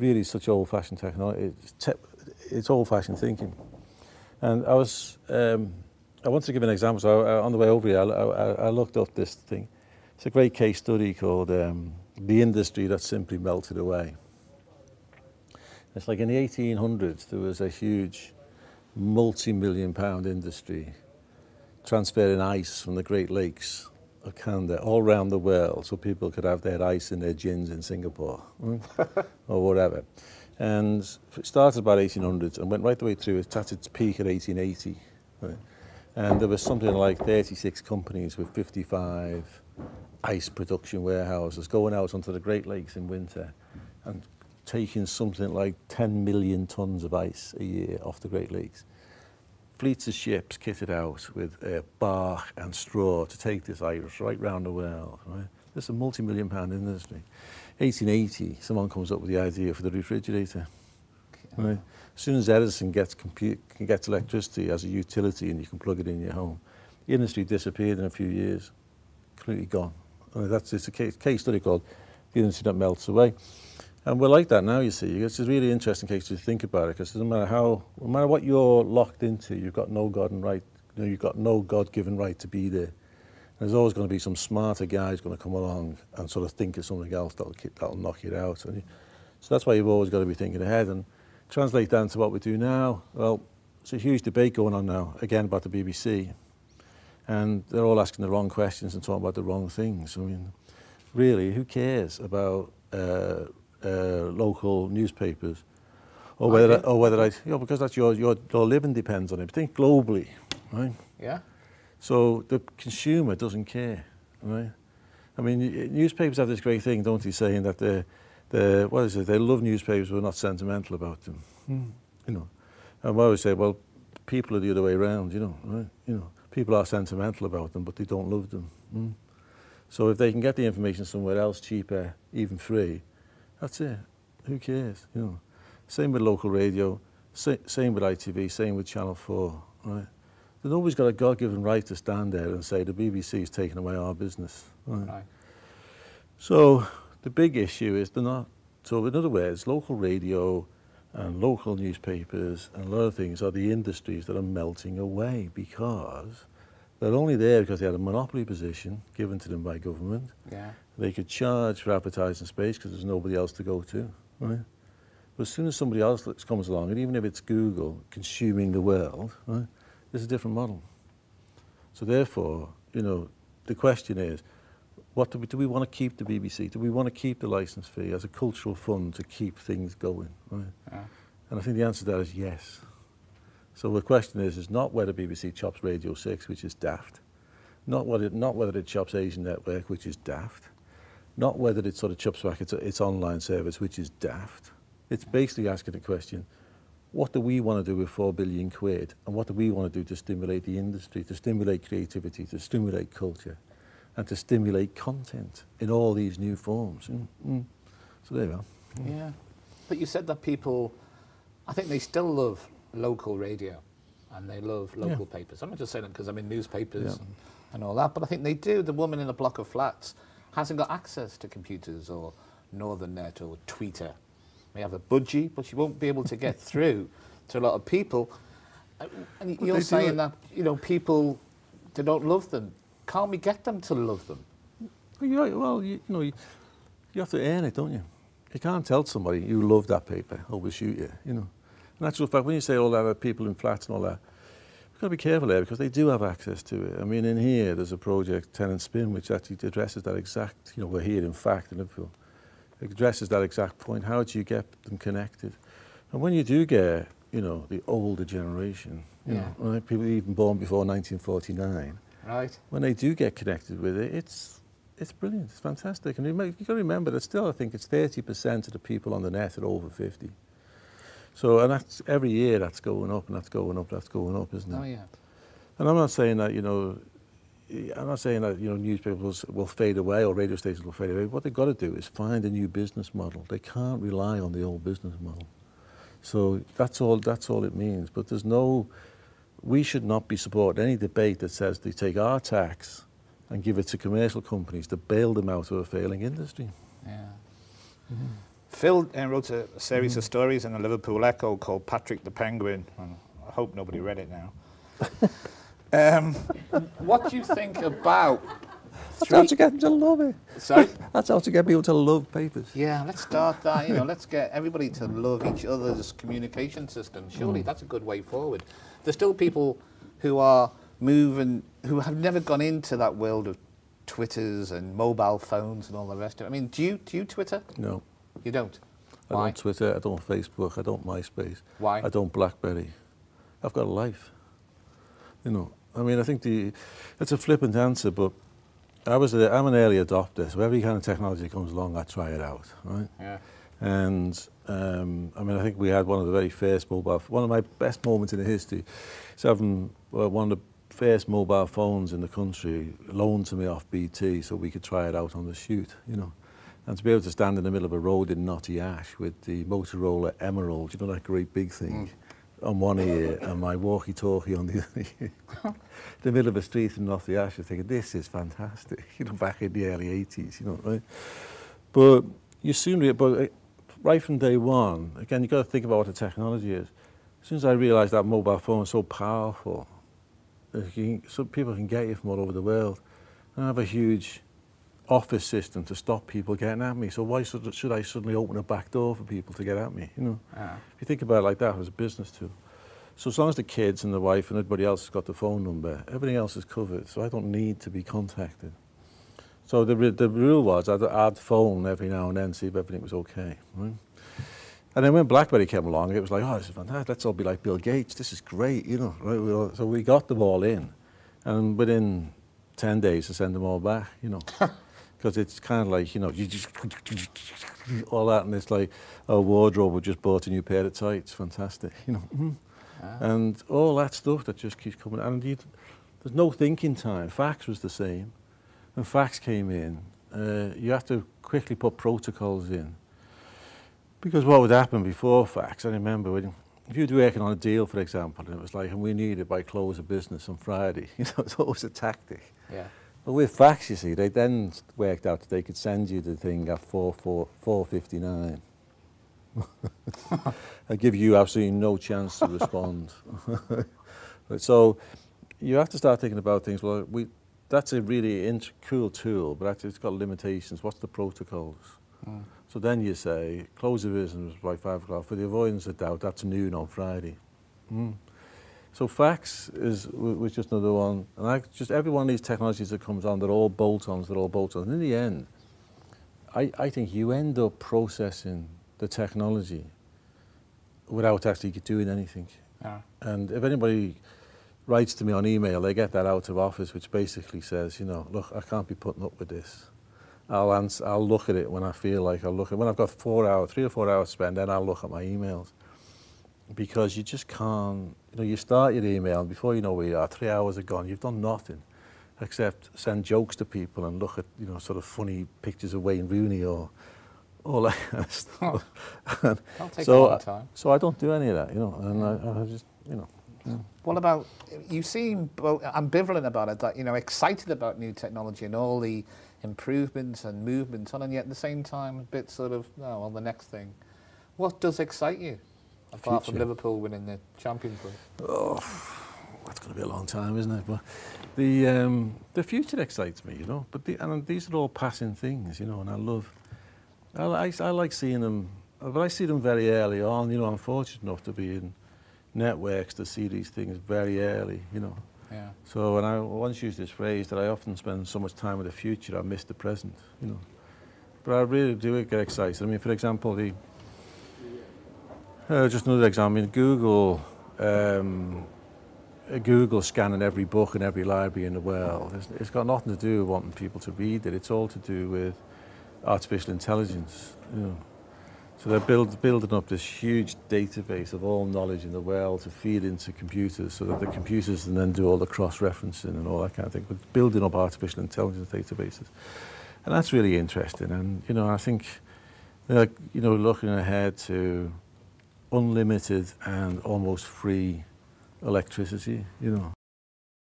really such old-fashioned technology. It's old-fashioned thinking. And I want to give an example. So on the way over here, I looked up this thing. It's a great case study called The Industry That Simply Melted Away. It's like in the 1800s, there was a huge multi-million-pound industry transferring ice from the Great Lakes of Canada all around the world so people could have their ice in their gins in Singapore or whatever. And it started about 1800s and went right the way through. It's at its peak at 1880. Right? And there was something like 36 companies with 55 ice production warehouses going out onto the Great Lakes in winter and taking something like 10 million tons of ice a year off the Great Lakes. Fleets of ships kitted out with bark and straw to take this ice right round the world. Right? This is a multi-million-pound industry. 1880, someone comes up with the idea for the refrigerator. Right? As soon as Edison can get electricity as a utility and you can plug it in your home, the industry disappeared in a few years, completely gone. It's a case study called The Industry That Melts Away. And we're like that now, you see. It's a really interesting case to think about it, because no matter what you're locked into, you've got no you've got no God-given right to be there. There's always going to be some smarter guy who's going to come along and sort of think of something else that'll knock you out. So that's why you've always got to be thinking ahead. And translate that into what we do now. Well, it's a huge debate going on now, again, about the BBC. And they're all asking the wrong questions and talking about the wrong things. I mean, really, who cares about local newspapers, or because that's your living depends on it. But think globally, right? Yeah. So the consumer doesn't care, right? I mean, newspapers have this great thing, don't they, saying that they love newspapers, but we're not sentimental about them. You know, and I always say, well, people are the other way around, right? People are sentimental about them, but they don't love them. So if they can get the information somewhere else cheaper, even free, that's it. Who cares? Same with local radio, same with ITV, same with Channel 4, right? Nobody's got a God-given right to stand there and say the BBC is taking away our business. Right? So the big issue is they're not. So in other words, local radio and local newspapers and a lot of things are the industries that are melting away, because they're only there because they had a monopoly position given to them by government. Yeah. They could charge for advertising space because there's nobody else to go to, right? But as soon as somebody else comes along, and even if it's Google consuming the world, right, there's a different model. So therefore, the question is, do we want to keep the BBC? Do we want to keep the licence fee as a cultural fund to keep things going, right? Yeah. And I think the answer to that is yes. So the question is not whether BBC chops Radio 6, which is daft, not whether it chops Asian Network, which is daft, not whether it sort of chops back its online service, which is daft. It's basically asking the question, what do we want to do with 4 billion quid, and what do we want to do to stimulate the industry, to stimulate creativity, to stimulate culture, and to stimulate content in all these new forms? So there you are. Yeah, but you said that people, I think they still love local radio and they love local papers. I'm not just saying that because I'm in newspapers and all that, but I think they do. The woman in a block of flats hasn't got access to computers or NorthernNet or Twitter. May have a budgie, but she won't be able to get through to a lot of people. And you're saying that, people, they don't love them. Can't we get them to love them? Well, you have to earn it, don't you? You can't tell somebody you love that paper or we'll shoot you, In actual fact, when you say all that, people in flats and all that, we've got to be careful there because they do have access to it. I mean, in here, there's a project, Tenant Spin, which actually addresses that exact, we're here in fact in Liverpool. It addresses that exact point. How do you get them connected? And when you do get, the older generation, right, people even born before 1949, right, when they do get connected with it, it's brilliant. It's fantastic. And you've got to remember that still, I think it's 30% of the people on the net are over 50. So, and that's every year that's going up, and that's going up, that's going up, isn't it? Oh yeah. And I'm not saying that newspapers will fade away or radio stations will fade away. What they've got to do is find a new business model. They can't rely on the old business model. So that's all it means. But we should not be supporting any debate that says they take our tax and give it to commercial companies to bail them out of a failing industry. Yeah. Phil wrote a series of stories in the Liverpool Echo called Patrick the Penguin. And I hope nobody read it now. What do you think about... That's how to get them to love it. Sorry? That's how to get people to love papers. Yeah, let's start that. You know, let's get everybody to love each other's communication system. Surely that's a good way forward. There's still people who are moving, who have never gone into that world of Twitters and mobile phones and all the rest of it. I mean, do you Twitter? No. You don't? I Why? don't Twitter, I don't Facebook, I don't MySpace. Why? I don't BlackBerry. I've got a life. You know, I mean, I think it's a flippant answer, but I'm an early adopter, so every kind of technology that comes along, I try it out, right? Yeah. And I mean, I think we had one of the very first one of my best moments in the history is having one of the first mobile phones in the country loaned to me off BT so we could try it out on the shoot, you know. And to be able to stand in the middle of a road in Knotty Ash with the Motorola Emerald, you know, that great big thing, on one ear and my walkie-talkie on the other ear. The middle of a street in Knotty Ash, you're thinking, this is fantastic, you know, back in the early 80s, you know, right? But you soon, right from day one, again, you've got to think about what the technology is. As soon as I realised that mobile phone is so powerful, so people can get you from all over the world. And I have a huge office system to stop people getting at me. So why should I suddenly open a back door for people to get at me? You know, if you think about it like that, as a business tool. So as long as the kids and the wife and everybody else has got the phone number, everything else is covered. So I don't need to be contacted. So the rule was I'd phone every now and then, see if everything was okay. Right? And then when BlackBerry came along, it was like, oh, this is fantastic. Let's all be like Bill Gates. This is great, you know. Right? So we got them all in, and within 10 days to send them all back, you know. Because it's kind of like, you know, you just all that, and it's like, oh, wardrobe, we just bought a new pair of tights, fantastic, you know. And all that stuff that just keeps coming. And there's no thinking time. Fax was the same. When fax came in, you have to quickly put protocols in. Because what would happen before fax, I remember, if you were working on a deal, for example, and it was like, and we need it by close of business on Friday, you know, it's always a tactic. Yeah. But with fax, you see, they then worked out that they could send you the thing at 4:59. I give you absolutely no chance to respond. So you have to start thinking about things. Well, that's a really cool tool, but actually it's got limitations. What's the protocols? So then you say, close of business by 5 o'clock. For the avoidance of doubt, that's noon on Friday. So fax was just another one. And every one of these technologies that comes on, they're all bolt-ons, And in the end, I think you end up processing the technology without actually doing anything. And if anybody writes to me on email, they get that out of office, which basically says, you know, look, I can't be putting up with this. I'll look at it when I feel like I'll look at it. When I've got 3 or 4 hours to spend, then I'll look at my emails. Because you just can't, you know, you start your email and before you know where you are, 3 hours are gone, you've done nothing except send jokes to people and look at, you know, sort of funny pictures of Wayne Rooney or all that kind of stuff. That'll take a long time. So I don't do any of that, you know, and I just, you know. What about, you seem ambivalent about it, that, you know, excited about new technology and all the improvements and movements on, and yet at the same time a bit sort of, oh, well, the next thing. What does excite you? Apart from Liverpool winning the Champions League. Oh, that's going to be a long time, isn't it? But the future excites me, you know. But these are all passing things, you know. And I like seeing them. But I see them very early on. You know, I'm fortunate enough to be in networks to see these things very early, you know. Yeah. So, and I once used this phrase that I often spend so much time with the future, I miss the present, you know. But I really do get excited. I mean, for example, just another example, I mean, Google scanning every book in every library in the world. It's got nothing to do with wanting people to read it. It's all to do with artificial intelligence, you know. So they're building up this huge database of all knowledge in the world to feed into computers so that the computers can then do all the cross-referencing and all that kind of thing, but building up artificial intelligence databases. And that's really interesting. And, you know, I think, you know, looking ahead to unlimited and almost free electricity, you know.